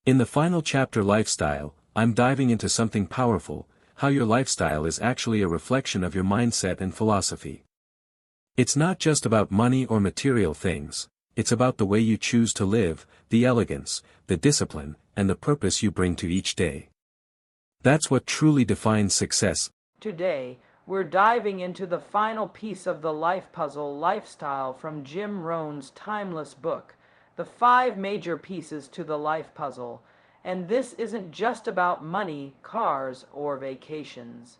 In the final chapter, Lifestyle, I'm diving into something powerful: how your lifestyle is actually a reflection of your mindset and philosophy. It's not just about money or material things, it's about the way you choose to live, the elegance, the discipline, and the purpose you bring to each day. That's what truly defines success. Today, we're diving into the final piece of the life puzzle, Lifestyle, from Jim Rohn's timeless book, The 5 Major Pieces to the Life Puzzle. And this isn't just about money, cars, or vacations.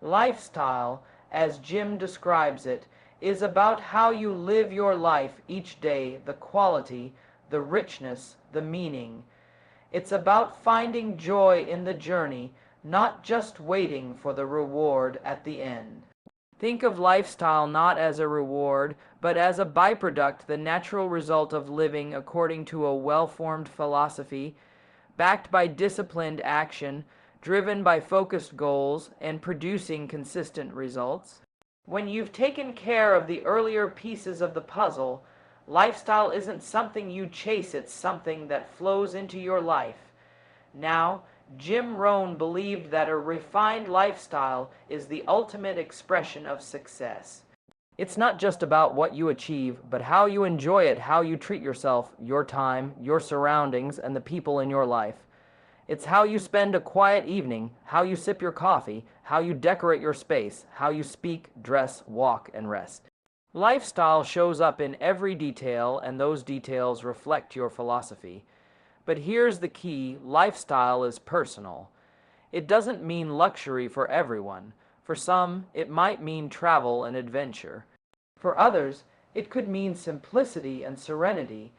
Lifestyle, as Jim describes it, is about how you live your life each day, the quality, the richness, the meaning. It's about finding joy in the journey, not just waiting for the reward at the end. Think of lifestyle not as a reward, but as a byproduct, the natural result of living according to a well-formed philosophy, backed by disciplined action, driven by focused goals, and producing consistent results. When you've taken care of the earlier pieces of the puzzle, lifestyle isn't something you chase, it's something that flows into your life. Now, Jim Rohn believed that a refined lifestyle is the ultimate expression of success. It's not just about what you achieve, but how you enjoy it, how you treat yourself, your time, your surroundings, and the people in your life. It's how you spend a quiet evening, how you sip your coffee, how you decorate your space, how you speak, dress, walk, and rest. Lifestyle shows up in every detail, and those details reflect your philosophy. But here's the key: lifestyle is personal. It doesn't mean luxury for everyone. For some, it might mean travel and adventure. For others, it could mean simplicity and serenity.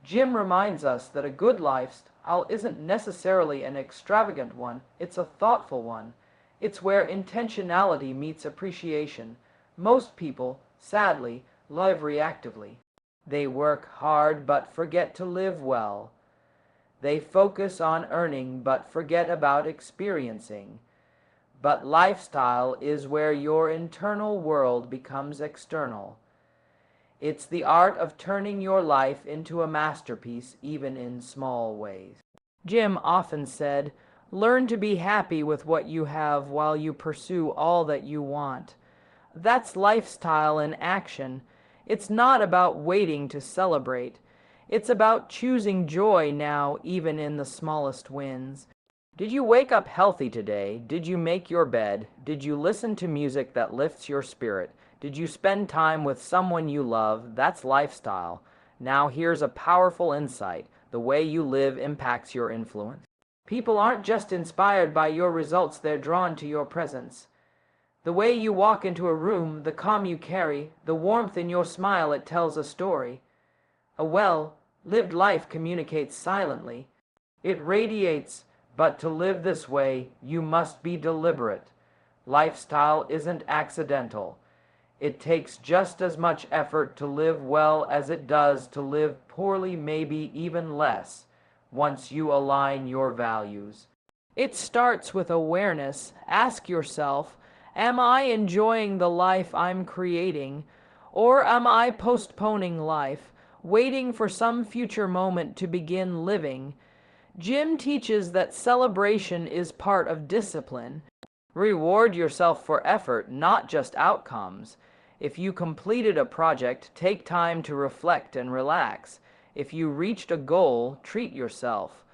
Jim reminds us that a good lifestyle isn't necessarily an extravagant one, it's a thoughtful one. It's where intentionality meets appreciation. Most people, sadly, live reactively. They work hard but forget to live well. They focus on earning but forget about experiencing. But lifestyle is where your internal world becomes external. It's the art of turning your life into a masterpiece, even in small ways. Jim often said, "Learn to be happy with what you have while you pursue all that you want." That's lifestyle in action. It's not about waiting to celebrate. It's about choosing joy now, even in the smallest wins. Did you wake up healthy today? Did you make your bed? Did you listen to music that lifts your spirit? Did you spend time with someone you love? That's lifestyle. Now here's a powerful insight: the way you live impacts your influence. People aren't just inspired by your results, they're drawn to your presence. The way you walk into a room, the calm you carry, the warmth in your smile, it tells a story. A well-lived life communicates silently. It radiates, but to live this way, you must be deliberate. Lifestyle isn't accidental. It takes just as much effort to live well as it does to live poorly, maybe even less, once you align your values. It starts with awareness. Ask yourself, am I enjoying the life I'm creating, or am I postponing life, waiting for some future moment to begin living? Jim teaches that celebration is part of discipline. Reward yourself for effort, not just outcomes. If you completed a project, take time to reflect and relax. If you reached a goal, treat yourself.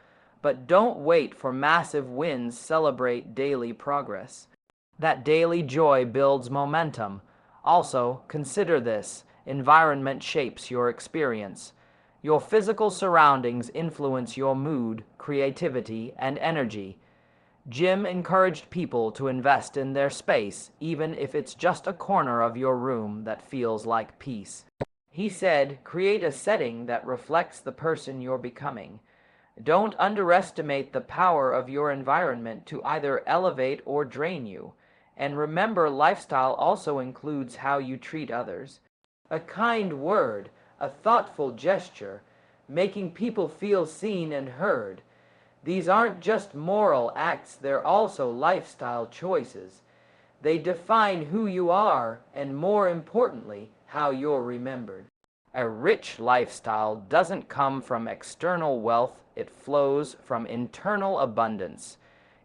But don't wait for massive wins, celebrate daily progress. That daily joy builds momentum. Also, consider this: environment shapes your experience. Your physical surroundings influence your mood, creativity, and energy. Jim encouraged people to invest in their space, even if it's just a corner of your room that feels like peace. He said, create a setting that reflects the person you're becoming. Don't underestimate the power of your environment to either elevate or drain you. And remember, lifestyle also includes how you treat others. A kind word, a thoughtful gesture, making people feel seen and heard. These aren't just moral acts, they're also lifestyle choices. They define who you are, and more importantly, how you're remembered. A rich lifestyle doesn't come from external wealth, It flows from internal abundance.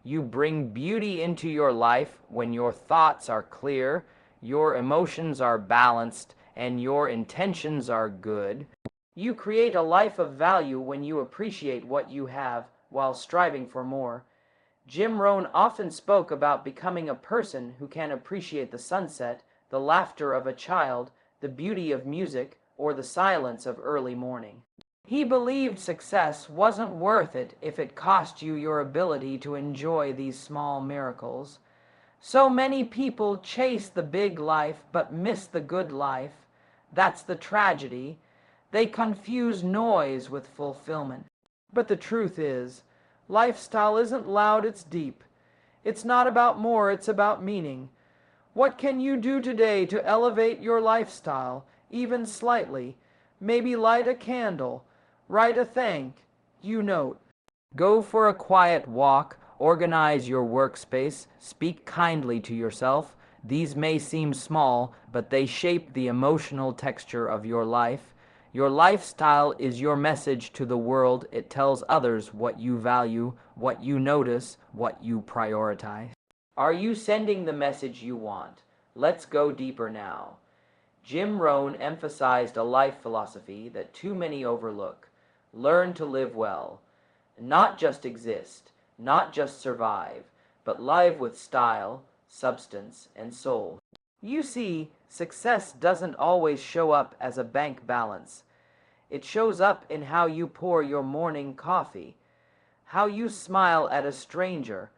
You bring beauty into your life when your thoughts are clear, your emotions are balanced, and your intentions are good. You create a life of value when you appreciate what you have while striving for more. Jim Rohn often spoke about becoming a person who can appreciate the sunset, the laughter of a child, the beauty of music, or the silence of early morning. He believed success wasn't worth it if it cost you your ability to enjoy these small miracles. So many people chase the big life but miss the good life. That's the tragedy. They confuse noise with fulfillment. But the truth is, lifestyle isn't loud, it's deep. It's not about more, it's about meaning. What can you do today to elevate your lifestyle, even slightly? Maybe light a candle, write a thank you note. Go for a quiet walk, organize your workspace, speak kindly to yourself. These may seem small, but they shape the emotional texture of your life. Your lifestyle is your message to the world. It tells others what you value, what you notice, what you prioritize. Are you sending the message you want? Let's go deeper now. Jim Rohn emphasized a life philosophy that too many overlook. Learn to live well. Not just exist, not just survive, but live with style, substance, and soul. You see, success doesn't always show up as a bank balance. It shows up in how you pour your morning coffee, how you smile at a stranger,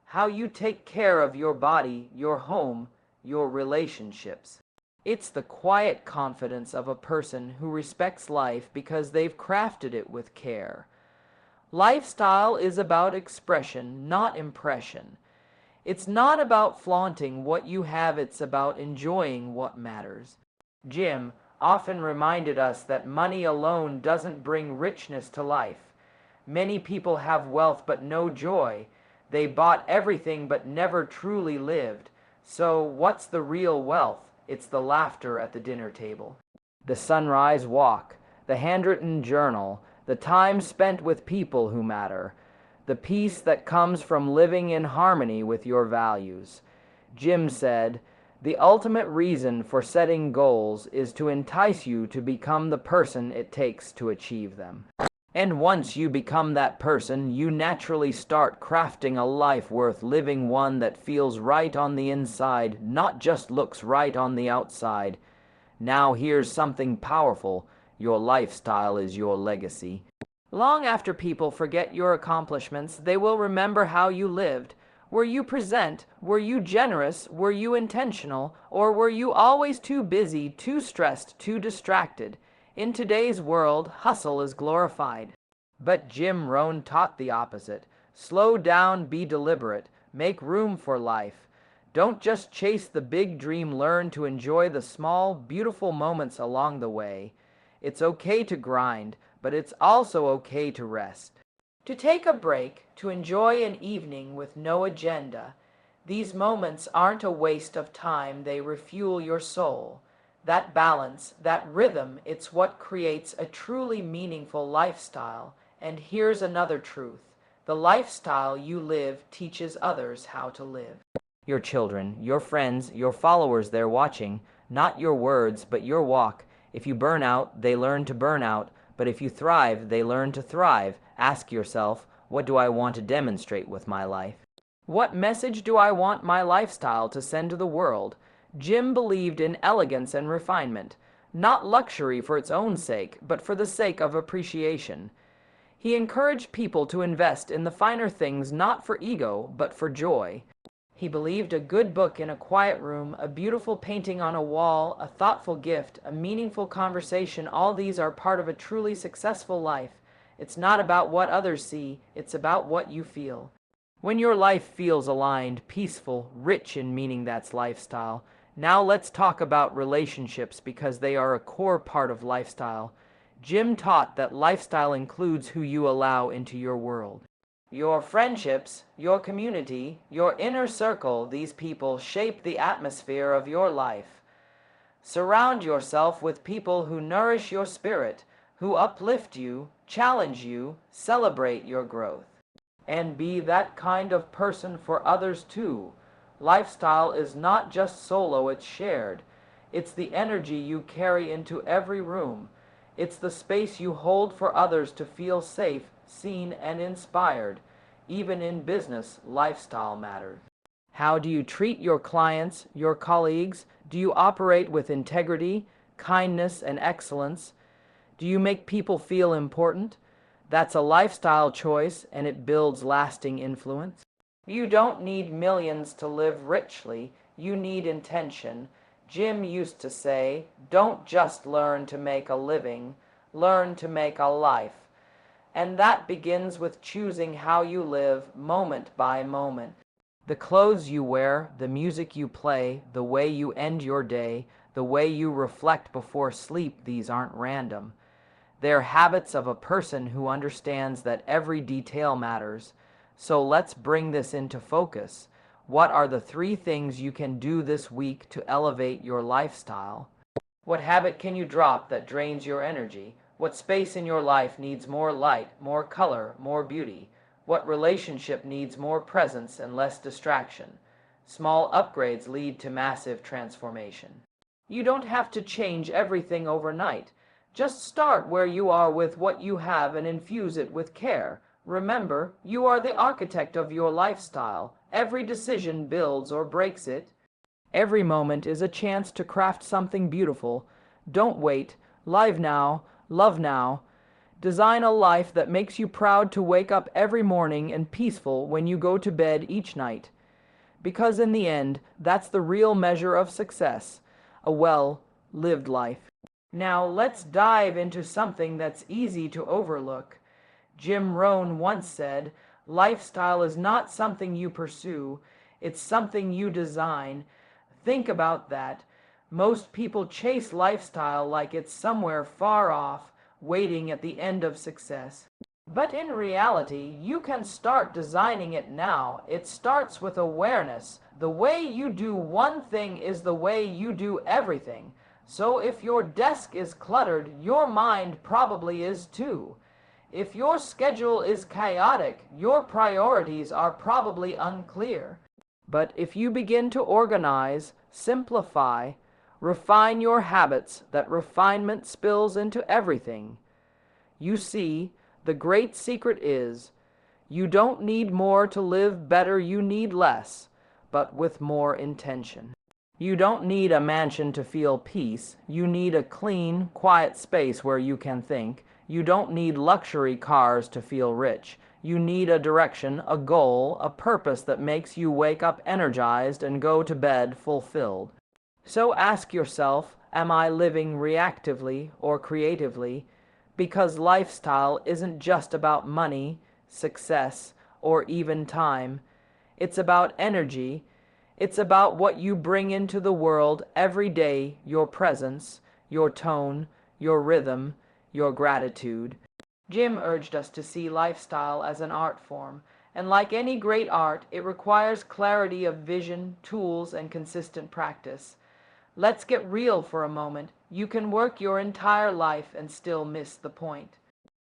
how you take care of your body, your home, your relationships. It's the quiet confidence of a person who respects life because they've crafted it with care. Lifestyle is about expression, not impression. It's not about flaunting what you have, it's about enjoying what matters. Jim often reminded us that money alone doesn't bring richness to life. Many people have wealth but no joy. They bought everything but never truly lived. So what's the real wealth? It's the laughter at the dinner table, the sunrise walk, the handwritten journal, the time spent with people who matter, the peace that comes from living in harmony with your values. Jim said, "The ultimate reason for setting goals is to entice you to become the person it takes to achieve them." And once you become that person, you naturally start crafting a life worth living, one that feels right on the inside, not just looks right on the outside. Now here's something powerful. Your lifestyle is your legacy. Long after people forget your accomplishments, they will remember how you lived. Were you present? Were you generous? Were you intentional? Or were you always too busy, too stressed, too distracted? In today's world, hustle is glorified. But Jim Rohn taught the opposite. Slow down, be deliberate, make room for life. Don't just chase the big dream, learn to enjoy the small, beautiful moments along the way. It's okay to grind, but it's also okay to rest. To take a break, to enjoy an evening with no agenda. These moments aren't a waste of time, they refuel your soul. That balance, that rhythm, it's what creates a truly meaningful lifestyle. And here's another truth. The lifestyle you live teaches others how to live. Your children, your friends, your followers they're watching, not your words, but your walk. If you burn out, they learn to burn out. But if you thrive, they learn to thrive. Ask yourself, what do I want to demonstrate with my life? What message do I want my lifestyle to send to the world? Jim believed in elegance and refinement, not luxury for its own sake, but for the sake of appreciation. He encouraged people to invest in the finer things not for ego, but for joy. He believed a good book in a quiet room, a beautiful painting on a wall, a thoughtful gift, a meaningful conversation, all these are part of a truly successful life. It's not about what others see, it's about what you feel. When your life feels aligned, peaceful, rich in meaning, that's lifestyle. Now let's talk about relationships because they are a core part of lifestyle. Jim taught that lifestyle includes who you allow into your world. Your friendships, your community, your inner circle, these people shape the atmosphere of your life. Surround yourself with people who nourish your spirit, who uplift you, challenge you, celebrate your growth. And be that kind of person for others too. Lifestyle is not just solo, it's shared. It's the energy you carry into every room. It's the space you hold for others to feel safe, seen, and inspired. Even in business, lifestyle matters. How do you treat your clients, your colleagues? Do you operate with integrity, kindness, and excellence? Do you make people feel important? That's a lifestyle choice, and it builds lasting influence. You don't need millions to live richly. You need intention. Jim used to say, don't just learn to make a living, learn to make a life. And that begins with choosing how you live moment by moment. The clothes you wear, the music you play, the way you end your day, the way you reflect before sleep, these aren't random. They're habits of a person who understands that every detail matters. So let's bring this into focus. What are the 3 things you can do this week to elevate your lifestyle? What habit can you drop that drains your energy? What space in your life needs more light, more color, more beauty? What relationship needs more presence and less distraction? Small upgrades lead to massive transformation. You don't have to change everything overnight. Just start where you are with what you have and infuse it with care. Remember, you are the architect of your lifestyle. Every decision builds or breaks it. Every moment is a chance to craft something beautiful. Don't wait. Live now. Love now. Design a life that makes you proud to wake up every morning and peaceful when you go to bed each night. Because in the end, that's the real measure of success. A well-lived life. Now let's dive into something that's easy to overlook. Jim Rohn once said, lifestyle is not something you pursue, it's something you design. Think about that. Most people chase lifestyle like it's somewhere far off, waiting at the end of success. But in reality, you can start designing it now. It starts with awareness. The way you do one thing is the way you do everything. So if your desk is cluttered, your mind probably is too. If your schedule is chaotic, your priorities are probably unclear. But if you begin to organize, simplify, refine your habits, that refinement spills into everything. You see, the great secret is, you don't need more to live better, you need less, but with more intention. You don't need a mansion to feel peace. You need a clean, quiet space where you can think. You don't need luxury cars to feel rich. You need a direction, a goal, a purpose that makes you wake up energized and go to bed fulfilled. So ask yourself, am I living reactively or creatively? Because lifestyle isn't just about money, success, or even time. It's about energy. It's about what you bring into the world every day, your presence, your tone, your rhythm, your gratitude. Jim urged us to see lifestyle as an art form, and like any great art, it requires clarity of vision, tools, and consistent practice. Let's get real for a moment. You can work your entire life and still miss the point.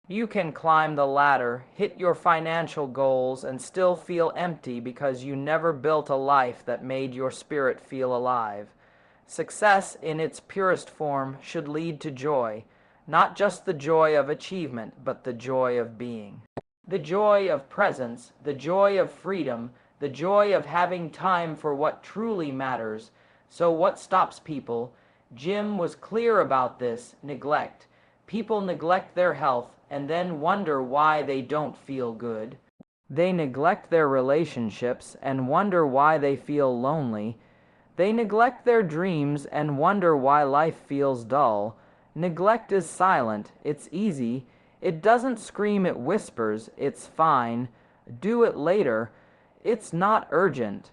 You can climb the ladder, hit your financial goals, and still feel empty because you never built a life that made your spirit feel alive. Success in its purest form should lead to joy, not just the joy of achievement, but the joy of being. The joy of presence, the joy of freedom, the joy of having time for what truly matters. So what stops people? Jim was clear about this: neglect. People neglect their health and then wonder why they don't feel good. They neglect their relationships and wonder why they feel lonely. They neglect their dreams and wonder why life feels dull. Neglect is silent, it's easy, it doesn't scream, it whispers, it's fine, do it later, it's not urgent.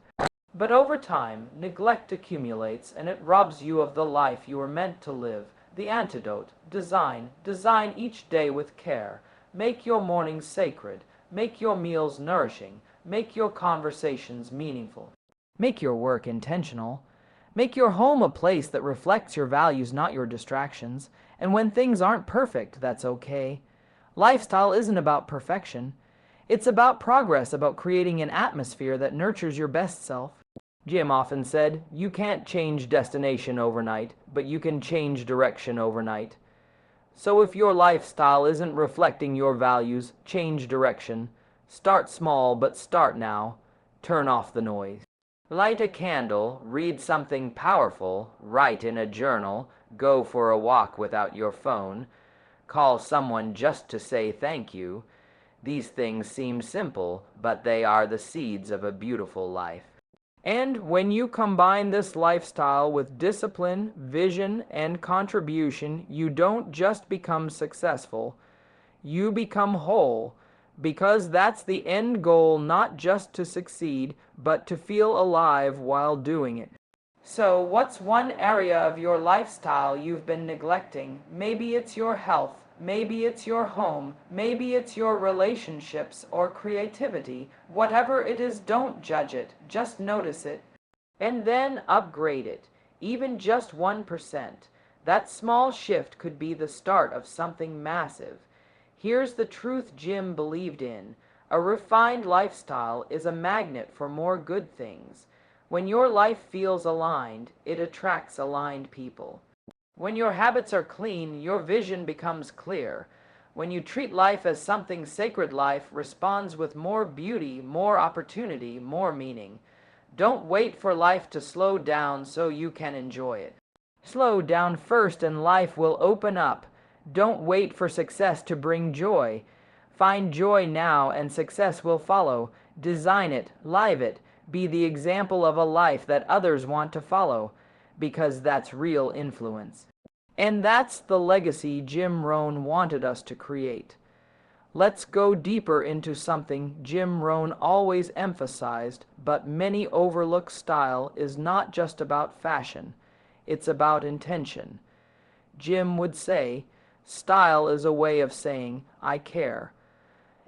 But over time, neglect accumulates and it robs you of the life you were meant to live. The antidote: design each day with care. Make your mornings sacred, make your meals nourishing, make your conversations meaningful. Make your work intentional. Make your home a place that reflects your values, not your distractions. And when things aren't perfect, that's okay. Lifestyle isn't about perfection. It's about progress, about creating an atmosphere that nurtures your best self. Jim often said, "You can't change destination overnight, but you can change direction overnight." So if your lifestyle isn't reflecting your values, change direction. Start small, but start now. Turn off the noise. Light a candle, read something powerful, write in a journal, go for a walk without your phone, call someone just to say thank you. These things seem simple, but they are the seeds of a beautiful life. And when you combine this lifestyle with discipline, vision, and contribution, you don't just become successful, you become whole, because that's the end goal, not just to succeed, but to feel alive while doing it. So, what's one area of your lifestyle you've been neglecting? Maybe it's your health, maybe it's your home, maybe it's your relationships or creativity. Whatever it is, don't judge it, just notice it. And then upgrade it, even just 1%. That small shift could be the start of something massive. Here's the truth Jim believed in. A refined lifestyle is a magnet for more good things. When your life feels aligned, it attracts aligned people. When your habits are clean, your vision becomes clear. When you treat life as something sacred, life responds with more beauty, more opportunity, more meaning. Don't wait for life to slow down so you can enjoy it. Slow down first and life will open up. Don't wait for success to bring joy. Find joy now and success will follow. Design it, live it, be the example of a life that others want to follow, because that's real influence. And that's the legacy Jim Rohn wanted us to create. Let's go deeper into something Jim Rohn always emphasized, but many overlook. Style is not just about fashion, it's about intention. Jim would say, style is a way of saying, I care.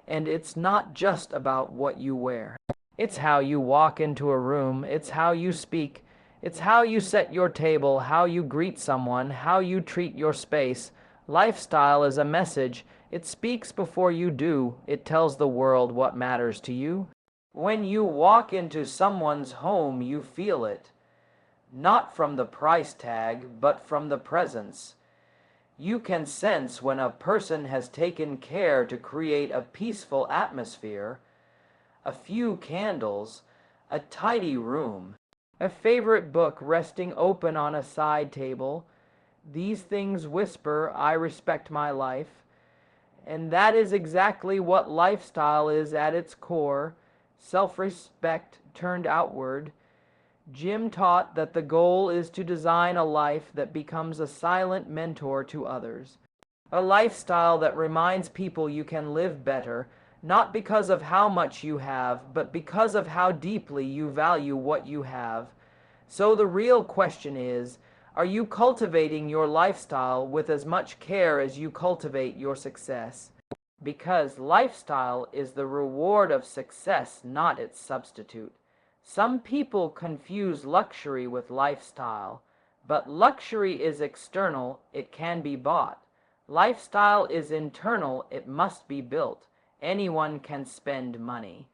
And it's not just about what you wear. It's how you walk into a room, it's how you speak, it's how you set your table, how you greet someone, how you treat your space. Lifestyle is a message. It speaks before you do. It tells the world what matters to you. When you walk into someone's home, you feel it. Not from the price tag, but from the presence. You can sense when a person has taken care to create a peaceful atmosphere, a few candles, a tidy room, a favorite book resting open on a side table. These things whisper, I respect my life. And that is exactly what lifestyle is at its core, self-respect turned outward. Jim taught that the goal is to design a life that becomes a silent mentor to others. A lifestyle that reminds people you can live better, not because of how much you have, but because of how deeply you value what you have. So the real question is, are you cultivating your lifestyle with as much care as you cultivate your success? Because lifestyle is the reward of success, not its substitute. Some people confuse luxury with lifestyle, but luxury is external, it can be bought. Lifestyle is internal, it must be built. Anyone can spend money.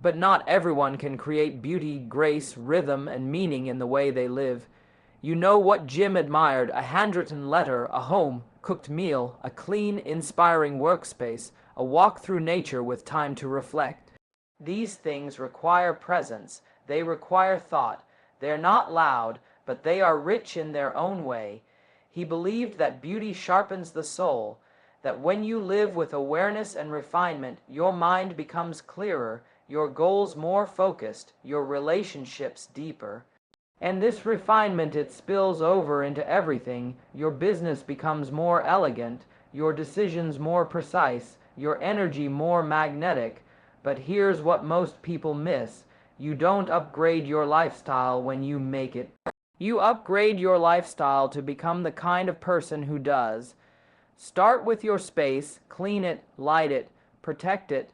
But not everyone can create beauty, grace, rhythm, and meaning in the way they live. You know what Jim admired: a handwritten letter, a home, cooked meal, a clean, inspiring workspace, a walk through nature with time to reflect. These things require presence, they require thought. They're not loud, but they are rich in their own way. He believed that beauty sharpens the soul, that when you live with awareness and refinement, your mind becomes clearer, your goals more focused, your relationships deeper. And this refinement, it spills over into everything. Your business becomes more elegant, your decisions more precise, your energy more magnetic. But here's what most people miss. You don't upgrade your lifestyle when you make it. You upgrade your lifestyle to become the kind of person who does. Start with your space, clean it, light it, protect it.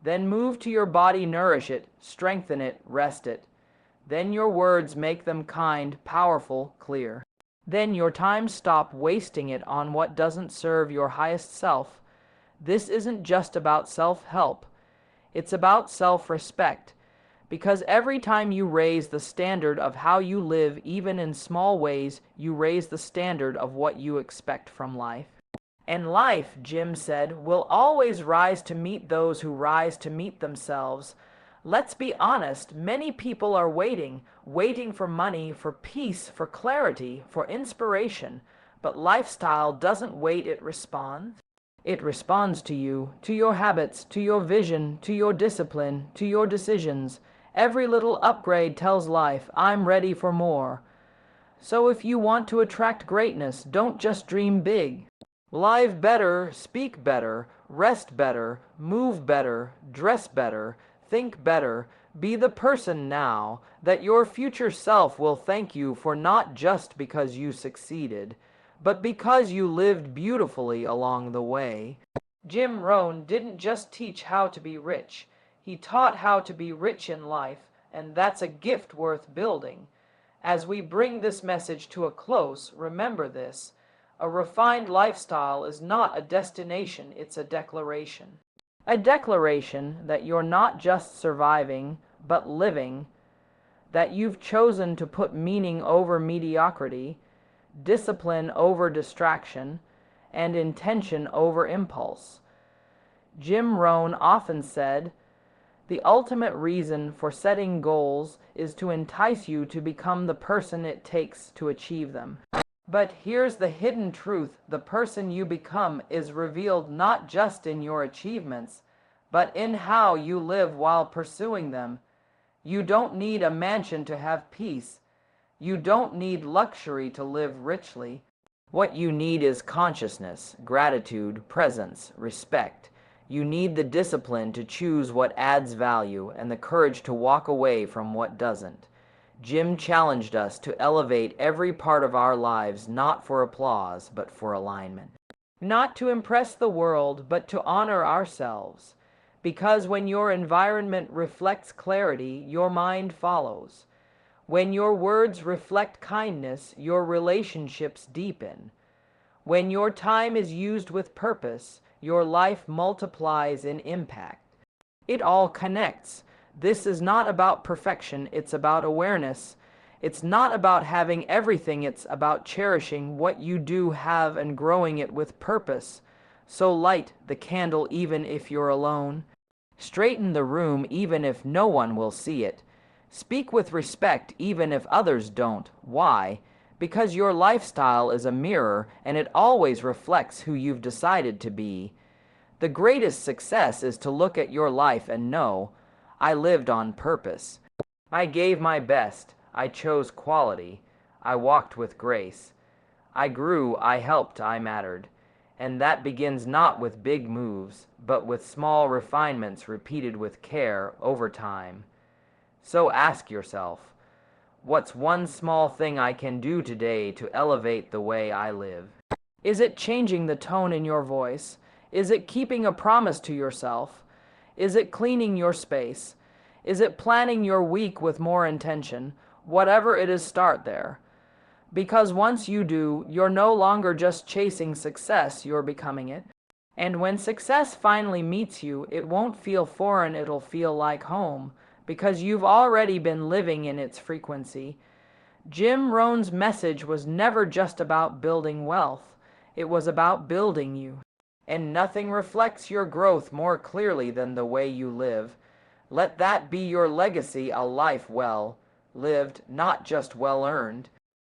Then move to your body, nourish it, strengthen it, rest it. Then your words make them kind, powerful, clear. Then your time stop wasting it on what doesn't serve your highest self. This isn't just about self-help. It's about self-respect. Because every time you raise the standard of how you live, even in small ways, you raise the standard of what you expect from life. And life, Jim said, will always rise to meet those who rise to meet themselves. Let's be honest, many people are waiting for money, for peace, for clarity, for inspiration. But lifestyle doesn't wait, it responds. It responds to you, to your habits, to your vision, to your discipline, to your decisions. Every little upgrade tells life, I'm ready for more. So if you want to attract greatness, don't just dream big. Live better, speak better, rest better, move better, dress better, think better. Be the person now that your future self will thank you for, not just because you succeeded, but because you lived beautifully along the way. Jim Rohn didn't just teach how to be rich. He taught how to be rich in life, and that's a gift worth building. As we bring this message to a close, remember this. A refined lifestyle is not a destination, it's a declaration. A declaration that you're not just surviving, but living, that you've chosen to put meaning over mediocrity, discipline over distraction, and intention over impulse. Jim Rohn often said, the ultimate reason for setting goals is to entice you to become the person it takes to achieve them. But here's the hidden truth. The person you become is revealed not just in your achievements, but in how you live while pursuing them. You don't need a mansion to have peace. You don't need luxury to live richly. What you need is consciousness, gratitude, presence, respect. You need the discipline to choose what adds value and the courage to walk away from what doesn't. Jim challenged us to elevate every part of our lives, not for applause, but for alignment. Not to impress the world, but to honor ourselves. Because when your environment reflects clarity, your mind follows. When your words reflect kindness, your relationships deepen. When your time is used with purpose, your life multiplies in impact. It all connects. This is not about perfection, it's about awareness. It's not about having everything, it's about cherishing what you do have and growing it with purpose. So light the candle even if you're alone. Straighten the room even if no one will see it. Speak with respect even if others don't. Why? Because your lifestyle is a mirror and it always reflects who you've decided to be. The greatest success is to look at your life and know, I lived on purpose. I gave my best. I chose quality. I walked with grace. I grew, I helped, I mattered. And that begins not with big moves, but with small refinements repeated with care over time. So ask yourself, what's one small thing I can do today to elevate the way I live? Is it changing the tone in your voice? Is it keeping a promise to yourself? Is it cleaning your space? Is it planning your week with more intention? Whatever it is, start there. Because once you do, you're no longer just chasing success, you're becoming it. And when success finally meets you, it won't feel foreign, it'll feel like home, because you've already been living in its frequency. Jim Rohn's message was never just about building wealth, it was about building you. And nothing reflects your growth more clearly than the way you live. Let that be your legacy, a life well lived, not just well earned.